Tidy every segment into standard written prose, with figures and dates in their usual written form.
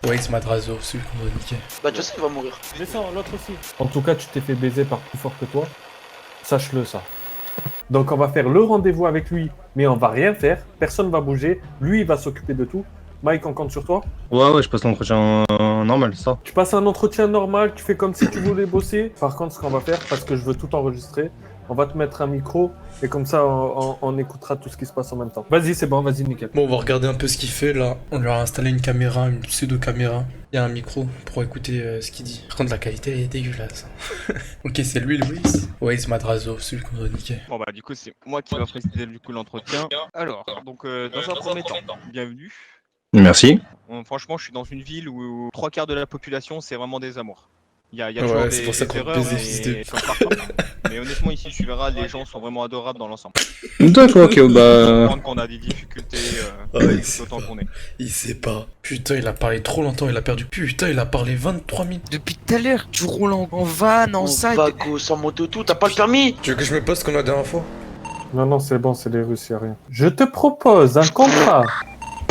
Ouais, c'est Madrazo, celui qu'on doit niquer. Bah, tu sais qu'il va mourir. Descends, l'autre aussi. En tout cas, tu t'es fait baiser par plus fort que toi. Sache-le, ça. Donc, on va faire le rendez-vous avec lui, mais on va rien faire. Personne va bouger. Lui, il va s'occuper de tout. Mike, on compte sur toi. Ouais, je passe l'entretien normal, ça. Tu passes un entretien normal, tu fais comme si tu voulais bosser. Par contre, ce qu'on va faire, parce que je veux tout enregistrer, on va te mettre un micro et comme ça, on écoutera tout ce qui se passe en même temps. Vas-y, c'est bon, vas-y, nickel. Bon, on va regarder un peu ce qu'il fait là. On lui a installé une caméra, une pseudo-caméra. Il y a un micro pour écouter ce qu'il dit. Par contre, la qualité elle est dégueulasse. Ok, c'est lui, Louis. Ouais, c'est Madrazo, celui qu'on doit niquer. Bon bah du coup c'est moi qui va présider du coup l'entretien. Alors, donc dans un premier temps, bienvenue. Merci. Franchement je suis dans une ville où 3 quarts de la population c'est vraiment des amours. Il y a toujours Ouais, c'est pour ça des qu'on erreurs baise des fils de... sur le parcours. Mais honnêtement ici tu verras les gens sont vraiment adorables dans l'ensemble. D'accord, ok, Faut bah... comprendre qu'on a des difficultés Ouais, tout autant qu'on est. Il sait pas. Putain, il a parlé trop longtemps, il a perdu. Putain, il a parlé 23 minutes. Depuis tout à l'heure, tu roules en van, en On sac. va go sans moto tout, t'as pas le permis? Tu veux que je me poste comme la dernière fois? Non, c'est bon, c'est les Russes, y'a rien. Je te propose un contrat.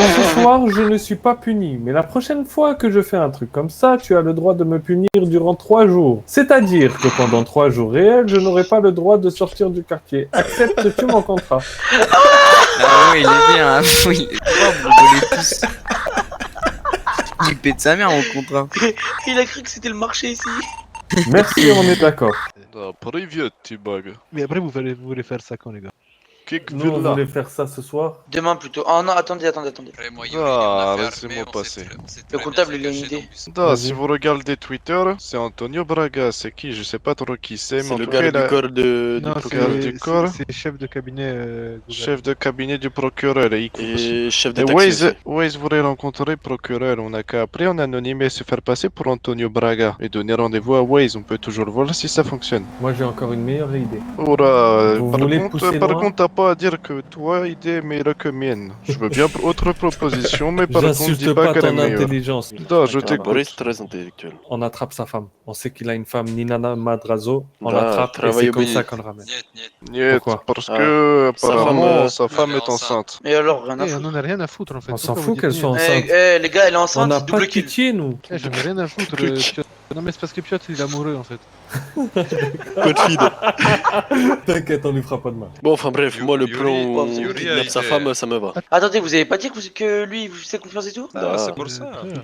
Ce soir, je ne suis pas puni, mais la prochaine fois que je fais un truc comme ça, tu as le droit de me punir durant 3 jours. C'est-à-dire que pendant 3 jours réels, je n'aurai pas le droit de sortir du quartier. Acceptes-tu mon contrat? Ah ouais, il est bien, hein. Oui. Oh, vous rigolez tous. Il pète sa mère en contrat. Il a cru que c'était le marché ici. Merci, on est d'accord. Да, привет, Тибага. Mais après, vous voulez faire ça quand, les gars? Как Nous, on дела? voulait faire ça ce soir. Demain plutôt. Oh non, attendez. Да, laissez-moi passer. Le comptable, il a une idée. Да, si vous regardez Twitter, c'est Antonio Braga. C'est qui? Je sais pas trop qui c'est, mais en C'est le tout cas, gars il a- du corps de... Non, du procureur du corps. c'est chef de cabinet. chef de cabinet du procureur. Et chef de Et taxi aussi. Waze voulait rencontrer le procureur. On a qu'à appeler en anonyme et se faire passer pour Antonio Braga. Et donner rendez-vous à Waze. On peut toujours voir si ça fonctionne. Moi, j'ai encore une meilleure idée. Oula, Vous voulez pousser par loin contre, t'as pas à dire que toi, idée est meilleure que mienne. Je veux bien autre proposition, mais par contre, J'insulte dis pas pas qu'elle est ton meilleure. intelligence. Da, je Ah, t'écoute. Boris, très intellectuel. On attrape sa femme. On sait qu'il a une femme, Ninana Madrazo. On Da, l'attrape et travail c'est comme obéi. ça qu'on le ramène. Niet, Pourquoi parce Ah. que Sa apparemment femme, sa femme est enceinte. Mais alors, rien à Eh, on foutre. en a rien à foutre en fait. On s'en Pourquoi fout vous qu'elle dites soit niet enceinte. Les gars, elle est On enceinte, n'a c'est pas double de kill. pitié, nous. Eh, j'en ai rien à foutre. Piotr. Non, mais c'est parce que Piotr il est amoureux en fait. Code feed. T'inquiète, on lui fera pas de mal. Bon, enfin bref, moi le plan où on Yuri kidnappe sa femme, ça me va. Attendez, vous avez pas dit que lui, il vous faisait confiance et tout? Da.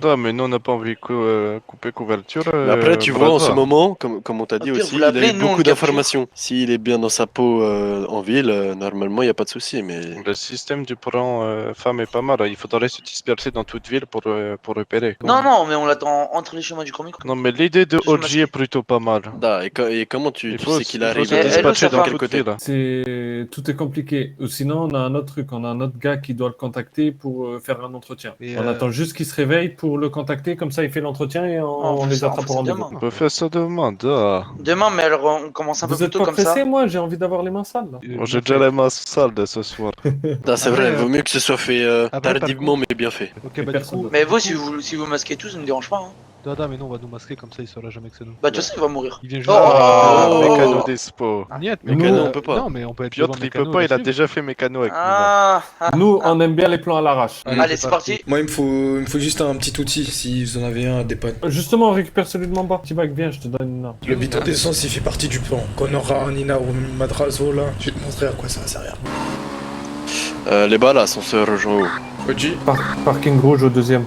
Da, mais nous on n'a pas envie de couper couverture. Mais après, tu vois, en ce Bradva. moment, comme on t'a dit Au pire, aussi, vous il a l'appelez, eu nous, on beaucoup le capture. d'informations. S'il est bien dans sa peau en ville, normalement, il n'y a pas de souci. Mais Le système du plan femme est pas mal. Il faudrait se disperser dans toute ville pour repérer. Non, mais on l'attend entre les chemins du Grand Micro. Non, mais l'idée de Je suis OG est plutôt pas mal. Da, et comment tu Il faut sais qu'il il faut arrive se Elle, dispatcher sa dans femme. quel toute côté ville. C'est tout est compliqué. Ou sinon, on a un autre truc. On a un autre gars qui doit le contacter pour faire un entretien. Et, On attend juste qu'il se réveille pour le contacter. Comme ça, il fait l'entretien et on on les fait attrape ça au rendez-vous. demain. On peut faire ça demain. Da. Demain, mais alors on commence un peu Vous plus êtes tôt pas comme ça. pressé, moi J'ai envie d'avoir les mains sales. Là. Moi, j'ai déjà les mains sales de ce soir. Da, c'est vrai, vaut mieux que ce soit fait Après, par tardivement, mais bien fait. Ok, Et bah du personne coup. d'autre. Mais vous, si vous masquez tout, ça ne me dérange pas. Hein. Dada, mais non, on va nous masquer comme ça, il saura jamais que c'est nous. Bah, tu sais, il va mourir. Il vient juste. Ah, Oh. mécano dispo. Niet, Mécano, Nous- on peut pas. Non, mais on peut être. Piotr, devant il Mécano peut pas, et il a le déjà fait mécano avec nous. Nous, on aime bien les plans à l'arrache. Allez, c'est parti. Moi, il me faut juste un petit outil, si vous en avez un à dépanner. Justement, on récupère celui de mon bas. T-Bag, viens, je te donne une arme. Le bidon d'essence, il fait partie du plan. Quand on aura un Nina ou un Madrazo, là, je vais te montrer à quoi ça va servir. Les balles, ascenseur rejoint haut. Oji, Parking rouge au deuxième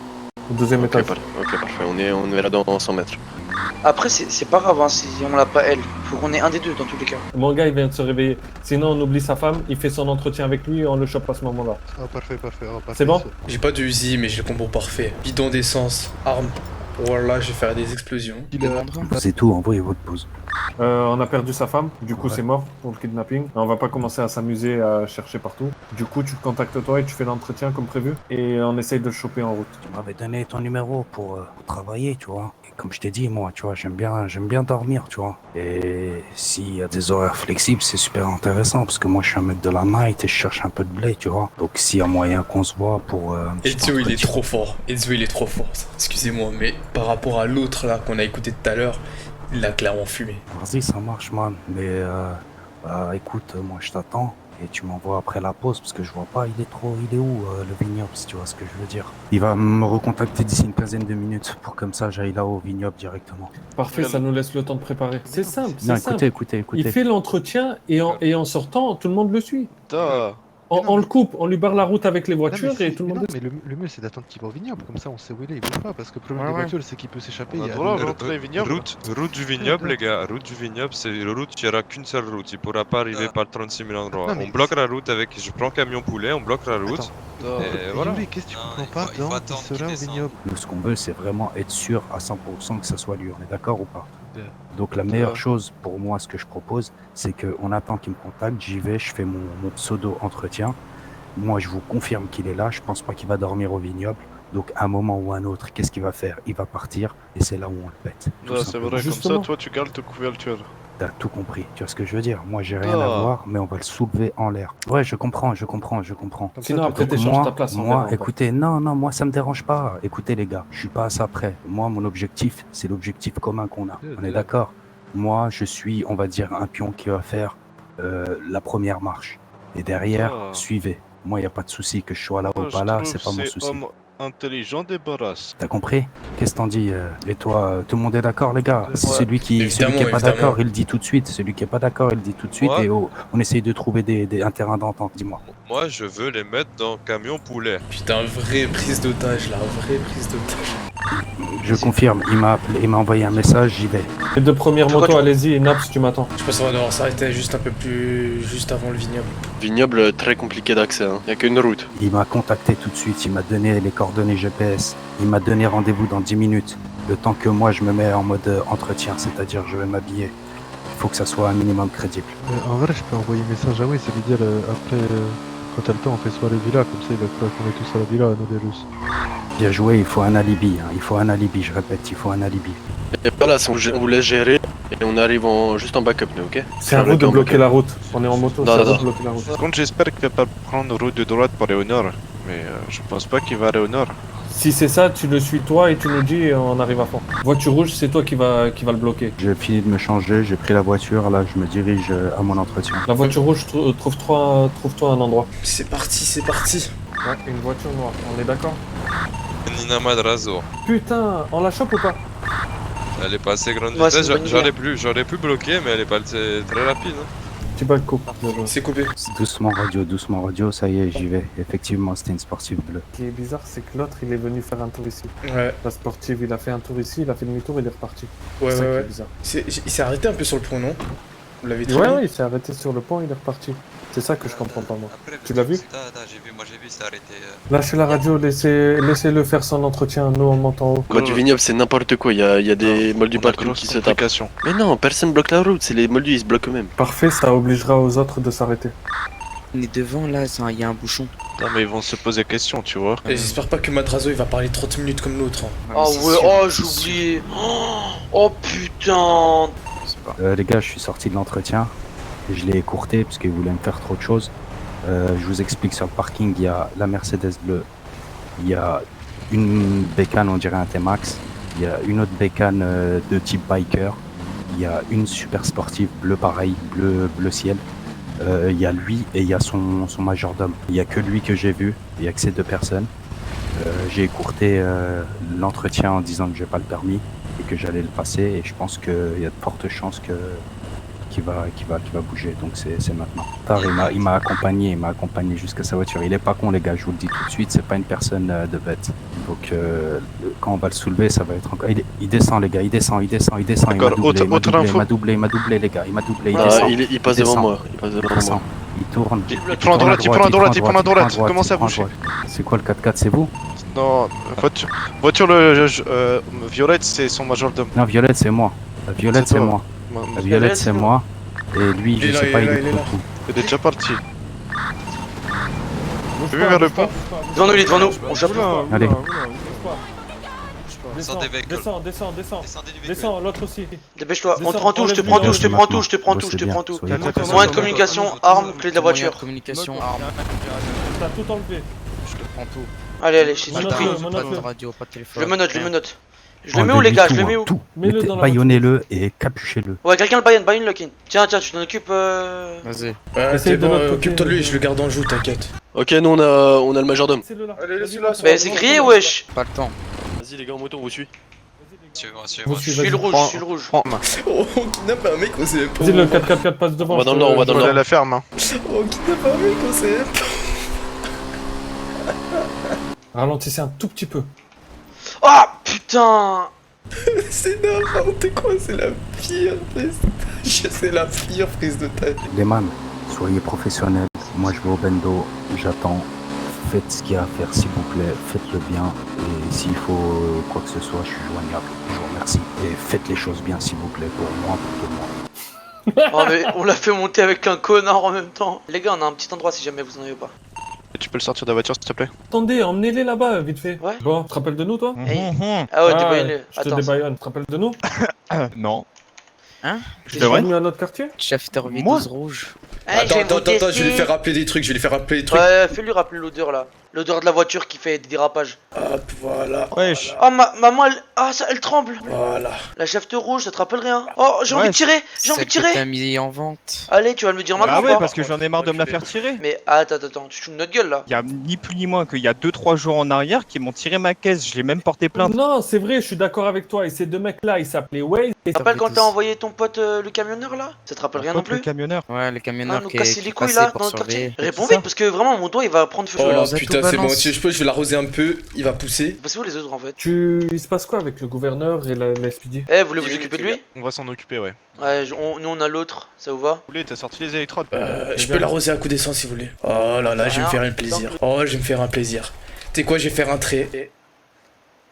étage. Ok, parfait, on est là dans 100 mètres. Après, c'est pas grave hein, si on l'a pas elle. Faut qu'on ait un des deux dans tous les cas. Mon gars, il vient de se réveiller. Sinon, on oublie sa femme, il fait son entretien avec lui et on le chope à ce moment-là. Ah, parfait. Oh, parfait. C'est bon j'ai pas de Uzi, mais j'ai le combo parfait. Bidon d'essence, arme. Voilà, je vais faire des explosions. C'est tout, envoyez votre pause. On a perdu sa femme, du coup c'est mort pour le kidnapping. On va pas commencer à s'amuser à chercher partout. Du coup, tu te contactes toi et tu fais l'entretien comme prévu. Et on essaye de le choper en route. Tu m'avais donné ton numéro pour travailler, tu vois. Et comme je t'ai dit, moi, tu vois, j'aime bien dormir, tu vois. Et s'il y a des horaires flexibles, c'est super intéressant parce que moi, je suis un mec de la night et je cherche un peu de blé, tu vois. Donc s'il y a moyen qu'on se voit pour un petit Ezio, il est entretien. trop fort. Ezio, il est trop fort. Excusez-moi, mais par rapport à l'autre, là, qu'on a écouté tout à l'heure, il a clairement fumé. Vas-y, ça marche, man. Mais écoute, moi, je t'attends. et tu m'envoies après la pause parce que je vois pas, il est où le vignoble, si tu vois ce que je veux dire. Il va me recontacter d'ici une quinzaine de minutes pour comme ça j'aille là au vignoble directement. Parfait, ça nous laisse le temps de préparer. C'est simple, Non, c'est simple. écoutez. Il fait l'entretien et en sortant, tout le monde le suit. Da. On le coupe, on lui barre la route avec les voitures et tout le monde le mais le mieux c'est d'attendre qu'il va au vignoble, comme ça on sait où il est, il bouge pas, parce que le problème des voitures c'est qu'il peut s'échapper. On a il y a droit à des- rentrer vignoble. Route du vignoble, les gars. Route du vignoble, c'est une route, il n'y aura qu'une seule route. Il pourra pas arriver par 36 000 endroits. Non, mais On bloque la route avec. Je prends camion poulet, on bloque la route. Attends, Et voilà. Yuri, qu'est-ce que tu comprends pas dans il sera au vignoble? Nous, ce qu'on veut, c'est vraiment être sûr à 100% que ça soit lui. On est d'accord ou pas? Bien. Donc la meilleure chose pour moi, ce que je propose, c'est qu'on attend qu'il me contacte, j'y vais, je fais mon pseudo-entretien. Moi, je vous confirme qu'il est là, je pense pas qu'il va dormir au vignoble. Donc à un moment ou à un autre, qu'est-ce qu'il va faire? Il va partir et c'est là où on le pète. tout Da, c'est simplement. vrai, comme Justement. ça, toi, tu gardes ta couverture. T'as tout compris, tu vois ce que je veux dire? Moi, j'ai rien à voir, mais on va le soulever en l'air. Ouais, je comprends. Sinon, après, Donc, t'échanges ta place. on verra, moi, on va. écoutez, non, moi ça me dérange pas. Écoutez les gars, je suis pas à ça près. Moi, mon objectif, c'est l'objectif commun qu'on a. On est d'accord? Moi, je suis, on va dire, un pion qui va faire la première marche. Et derrière, Ah. suivez. Moi, il n'y a pas de souci que je sois là ou Moi, je pas là, trouve c'est pas mon ces souci. hommes intelligents débarrassent. T'as compris? Qu'est-ce que t'en dis? Et toi, tout le monde est d'accord, les gars? Si Ouais. celui qui est Évidemment, pas évidemment. d'accord, il le dit tout de suite. Celui qui est pas d'accord, il le dit tout de suite. Ouais. Et on essaye de trouver un terrain d'entente, dis-moi. Moi, je veux les mettre dans camion poulet. Putain, vraie prise d'otage là, vraie prise d'otage. Je confirme, il m'a appelé, il m'a envoyé un message, j'y vais. Les deux premières Pourquoi motos, tu- allez-y, et Naps, tu m'attends. Je pense qu'on va devoir s'arrêter juste un peu plus. Juste avant le vignoble. Vignoble, très compliqué d'accès, hein. Y a qu'une route. Il m'a contacté tout de suite, il m'a donné les coordonnées GPS, il m'a donné rendez-vous dans 10 minutes. Le temps que moi je me mets en mode entretien, c'est-à-dire je vais m'habiller. Il faut que ça soit un minimum crédible. En vrai, je peux envoyer un message à Waze et lui dire après, quand t'as le temps, on fait soirée villa, comme ça il va croire qu'on est tous à la villa, nous des Russes. Bien joué, il faut un alibi, hein. Il faut un alibi, je répète, il faut un alibi. Et voilà, on vous laisse gérer et on arrive juste en backup, nous, ok? C'est à vous de bloquer la route. On est en moto, c'est Non, à non, vous de non. bloquer la route. Par contre, j'espère qu'il va pas prendre route de droite pour aller au nord. Mais je pense pas qu'il va aller au nord. Si c'est ça, tu le suis toi et tu nous dis et on arrive à fond. Voiture rouge, c'est toi qui va le bloquer. J'ai fini de me changer, j'ai pris la voiture, là je me dirige à mon entretien. La voiture rouge, trouve-toi un endroit. C'est parti, c'est parti. Ouais, une voiture noire, on est d'accord? Nina Madrazo. Putain, on la chope ou pas? Elle est pas assez grande Ouais, c'est vitesse. une bonne idée. J'aurais pu bloquer, mais elle est pas très rapide. Hein. Tu bats le coup. Bien joué. C'est coupé. Doucement radio, ça y est, j'y vais. Effectivement, c'était une sportive bleue. Ce qui est bizarre, c'est que l'autre, il est venu faire un tour ici. Ouais, La sportive, il a fait un tour ici, il a fait demi-tour, il est reparti. ouais, C'est ça qui est ouais. bizarre. Il s'est arrêté un peu sur le pont, non? Vous l'avez Ouais, trouvé? ouais, il s'est arrêté sur le pont, il est reparti. C'est ça que je comprends pas, moi. Tu l'as vu? Moi j'ai vu, c'est arrêté. Lâchez la radio, laissez-le faire son entretien, nous on monte en haut. Quoi, du vignoble, c'est n'importe quoi. Y a des moldus On a partout grosse qui se tapent. complication. Mais non, personne bloque la route. C'est les moldus, ils se bloquent eux-mêmes. Parfait, ça obligera aux autres de s'arrêter. On est devant là, il y a un bouchon. Non, mais ils vont se poser question, tu vois. Et j'espère pas que Madrazo il va parler 30 minutes comme l'autre. Hein. Ah ouais, oh j'ai oublié. Oh putain. Les gars, je suis sorti de l'entretien. Je l'ai écourté parce qu'il voulait me faire trop de choses. Je vous explique, sur le parking, il y a la Mercedes bleue. Il y a une bécane, on dirait un T-Max. Il y a une autre bécane de type biker. Il y a une super sportive bleue pareil, bleu ciel. Il y a lui et il y a son majordome. Il n'y a que lui que j'ai vu. Il n'y a que ces deux personnes. J'ai écourté l'entretien en disant que j'ai pas le permis et que j'allais le passer. Et je pense qu'il y a de fortes chances qu'il va bouger. Donc c'est maintenant. Tard, il m'a accompagné jusqu'à sa voiture. Il est pas con, les gars, je vous le dis tout de suite, c'est pas une personne de bête. Donc quand on va le soulever, ça va être encore. Il descend, les gars, il descend. Il D'accord, m'a doublé, les gars, il m'a doublé, il Ah, descend. il passe devant moi. Il passe devant descend. moi. Il tourne. Il prend à droite, il prend à droite. Commence à bouger. C'est quoi le 4x4, c'est vous? Non, voiture violette, c'est son majordome. Non, Violette, c'est moi. La Violette, C'est c'est toi. moi. La Violette, c'est moi. Et lui, Il est je là, sais pas, il est là, il il est est là. où. Il est déjà parti. Bouge Vu pas, vers le bouge pas, pont. bouge pas, bouge Devant nous, il est devant nous. pas. On chape. Allez. Descends, descends, l'autre aussi. Dépêche-toi. On te Descends, prend tout, je te enlève-lui prends le- tout, je te prends tout, je te prends tout, je te prends tout. Moyen de communication, arme, clé de la Moyen de voiture. communication, arme. T'as tout enlevé. Je te prends tout. Allez, je suis Menote-le, pris. Pas de menote-le. radio, pas de Je téléphone. le menote, je le menote. Je le mets où les gars? Je le mets où? Tout. Mets-le dans la Baïonnez-le et capuchez-le. Ouais, quelqu'un le baïonne le kin. Tiens, tu t'en occupes. Vas-y. Ouais, Essaye c'est de bon, l'autre côté. occupe-toi de lui, je le garde en joue, t'inquiète. Ok, nous on a le majordome. C'est le là. Allez, Vas-y, laisse-le là, Mais c'est grillé, wesh. Pas le temps. Vas-y les gars, en moto, on vous suit. Vous Je suivez, suis le vas-y. rouge, je suis le rouge. Oh, on kidnappe un mec, on sait pas. Vas-y, le 4x4 passe devant. On va dans le nord, on va dans le On nord. est à la ferme. Hein. On kidnappe un mec, on sait Ralentissez un tout petit peu. Oh putain. C'est n'importe quoi, c'est la pire prise. C'est la pire prise de tête. Les man, soyez professionnels. Moi, je vais au bendo. J'attends. Faites ce qu'il y a à faire, s'il vous plaît. Faites-le bien. Et s'il faut quoi que ce soit, je suis joignable. Je vous remercie. Et faites les choses bien, s'il vous plaît, pour moi, pour tout le monde. Oh mais on l'a fait monter avec un connard en même temps. Les gars, on a un petit endroit si jamais vous en avez pas. Tu peux le sortir de la voiture s'il te plaît? Attendez, emmenez-les là-bas, vite fait. Ouais. Bon, tu te rappelles de nous, toi Hey. Ah ouais, débaillez-le. Je te Attends. débaillonne. Tu te rappelles de nous Non. Hein? Tu es venu à notre quartier Chapter Moi V12 rouge. Hey, Attends, j'ai attends, vous attends, je vais lui tester. faire rappeler des trucs, je vais lui faire rappeler des trucs. Ouais, fais-lui rappeler l'odeur là. L'odeur de la voiture qui fait des dérapages. Hop, voilà. Wesh. Oh, maman, elle... Ah, ça, elle tremble. Voilà. La chefte rouge, ça te rappelle rien? Oh, j'ai envie de tirer. J'ai envie de Celle que t'as tirer. mis en vente. Allez, tu vas me le dire maintenant. Ah ou ouais, pas parce que j'en ai marre de me la faire tirer. Mais attends, tu te fous de notre gueule là. Il y a ni plus ni moins qu'il y a 2-3 jours en arrière qui m'ont tiré ma caisse. Je l'ai même porté plainte. Non, c'est vrai, je suis d'accord avec toi. Et ces deux mecs-là, ils s'appelaient Waze. Tu te rappelles quand t'as envoyé ton pote le camionneur là? Ça te rappelle rien non Le plus? camionneur. Ouais, le Ah, camionneur nous qui casser les couilles passait là pour dans notre quartier. surveiller. Réponds C'est ça. vite parce que vraiment mon doigt il va prendre feu. Oh là. nous a putain, tout c'est bon, balance. si je peux, je vais l'arroser un peu, il va pousser. C'est où les autres en fait? Il se passe quoi avec le gouverneur et la SPD? Eh, vous voulez vous occuper de lui? On va s'en occuper, ouais. Ouais, nous on a l'autre, ça vous va? Vous voulez, t'as sorti les électrodes? Je peux l'arroser à coup d'essence si vous voulez. Oh là là, je vais me faire un plaisir. Oh, je vais me faire un plaisir. Tu sais quoi, je vais faire un trait. Et...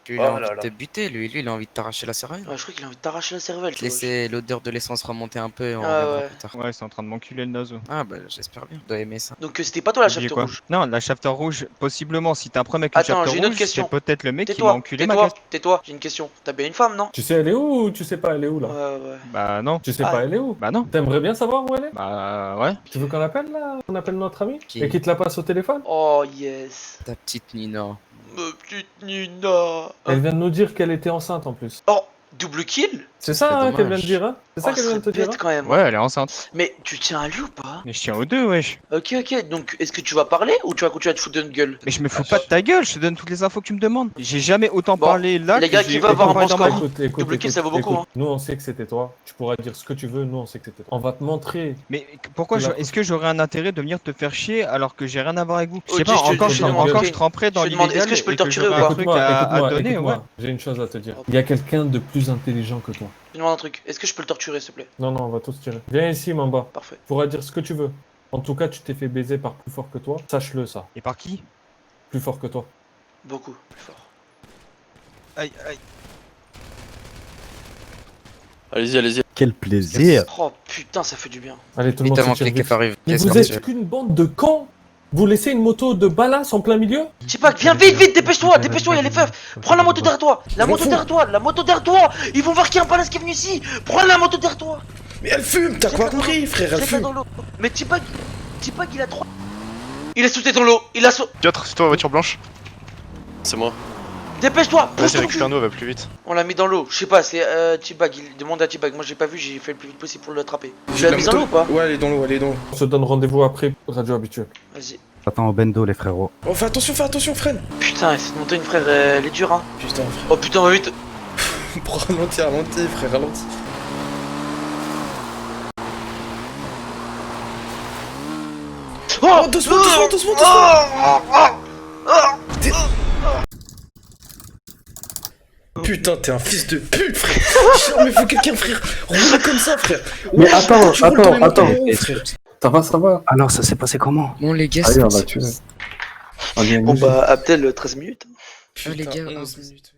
Lui, il a envie de te buter, lui, il a envie de t'arracher la cervelle. Ouais, je crois qu'il a envie de t'arracher la cervelle. tu vois. Laisser l'odeur de l'essence remonter un peu et on Ah reviendra ouais. plus tard. Ouais, c'est en train de m'enculer le naso. Ah bah j'espère bien, je dois aimer ça. Donc c'était pas toi la Oubliez chefte quoi rouge? Non, la shafter rouge, possiblement, si t'as un problème avec une Attends, shafter j'ai une autre rouge, question. c'est peut-être le mec qui m'a Tais-toi, enculé ma tais-toi, caisse. tais-toi, j'ai une question. T'as bien une femme, non? Tu sais elle est où ou tu sais pas elle est où là? Ouais. Bah non. Tu sais Ah. pas elle est où? Bah non. T'aimerais bien savoir où elle est? Bah ouais. Tu veux qu'on appelle là? On appelle notre ami? Qui? Et qu'il te la passe au téléphone? Oh yes. Ta petite Nina. Ma petite Nina. Elle vient de nous dire qu'elle était enceinte en plus. Oh, double kill? C'est ça C'est hein, qu'elle vient dommage. de dire, hein? C'est ça Oh, qu'elle vient de te c'est dire? bête hein quand même. Ouais, elle est enceinte. Mais tu tiens à lui ou pas? Mais je tiens aux deux, wesh. Ok, donc est-ce que tu vas parler ou tu vas continuer à te foutre de notre gueule? Mais je me fous pas de ta gueule, je te donne toutes les infos que tu me demandes. J'ai jamais autant Bon, parlé là les que gars, j'ai qui va avoir un autant parlé bon dans ma score? vie. Écoute, Double kill, ça vaut beaucoup, hein. Nous on sait que c'était toi. Tu pourras dire ce que tu veux, nous on sait que c'était toi. On va te montrer. Mais pourquoi Là. est-ce que j'aurais un intérêt de venir te faire chier alors que j'ai rien à voir avec vous? Je Ok, sais pas, je te- encore je je te demande, encore ok. je tremperais dans Je te demande, l'illégal est-ce que je peux le et que torturer ou j'aurais pas? un truc à donner, écoute-moi, ouais. j'ai une chose à te dire. Il y a quelqu'un de plus intelligent que toi. Je te demande un truc, est-ce que je peux le torturer s'il te plaît? Non, on va tous tirer. Viens ici, Mamba. Parfait. Tu pourras dire ce que tu veux. En tout cas, tu t'es fait baiser par plus fort que toi. Sache-le, ça. Et par qui? Plus fort que toi. Beaucoup plus fort. Aïe, aïe. Allez-y, allez-y. Quel plaisir! Oh putain, ça fait du bien. Allez, tout le Vite monde avant se que tire les vite. keufs arrivent. Mais Laisse vous partir. êtes qu'une bande de cons. Vous laissez une moto de balasse en plein milieu? Tipak, viens vite, dépêche-toi, il y a les feufs. Prends la moto derrière toi, la moto derrière toi. Ils vont voir qu'il y a un balasse qui est venu ici. Prends la moto derrière toi. Mais elle fume, t'as quoi compris, frère, elle Jette-la fume. dans l'eau. Mais Tipak, il a 3. Il a sauté dans l'eau, il a sauté. Piotr, c'est toi la voiture blanche? C'est moi. Dépêche-toi, pousse Vas-y, ton cul. récupère-nous, elle va plus vite. On l'a mis dans l'eau, je sais pas, c'est T-Bag, il demande à T-Bag, moi j'ai pas vu, j'ai fait le plus vite possible pour l'attraper. Tu l'as La mis dans l'eau ou moto- pas? Ouais, elle est dans l'eau, elle est dans l'eau. On se donne rendez-vous après, radio habituelle. Vas-y. J'attends au bendo, les frérots. Oh, fais attention, freine. Putain, cette montagne frère, elle est dure hein. Putain, frère. Oh putain, va vite. Ralentis, frère, ralentis. Oh, doucement. Putain, t'es un fils de pute, frère. Mais faut quelqu'un, frère. Roule comme ça, frère. Mais Ouais, attends, tu roules comme les attends. motards, frère. Ça va. Alors, ça s'est passé comment? Bon les gars, Allez, on c'est- va tuer. On vient Bon nous- bah, Abdel, 13 minutes. les Putain, gars, 11 minutes.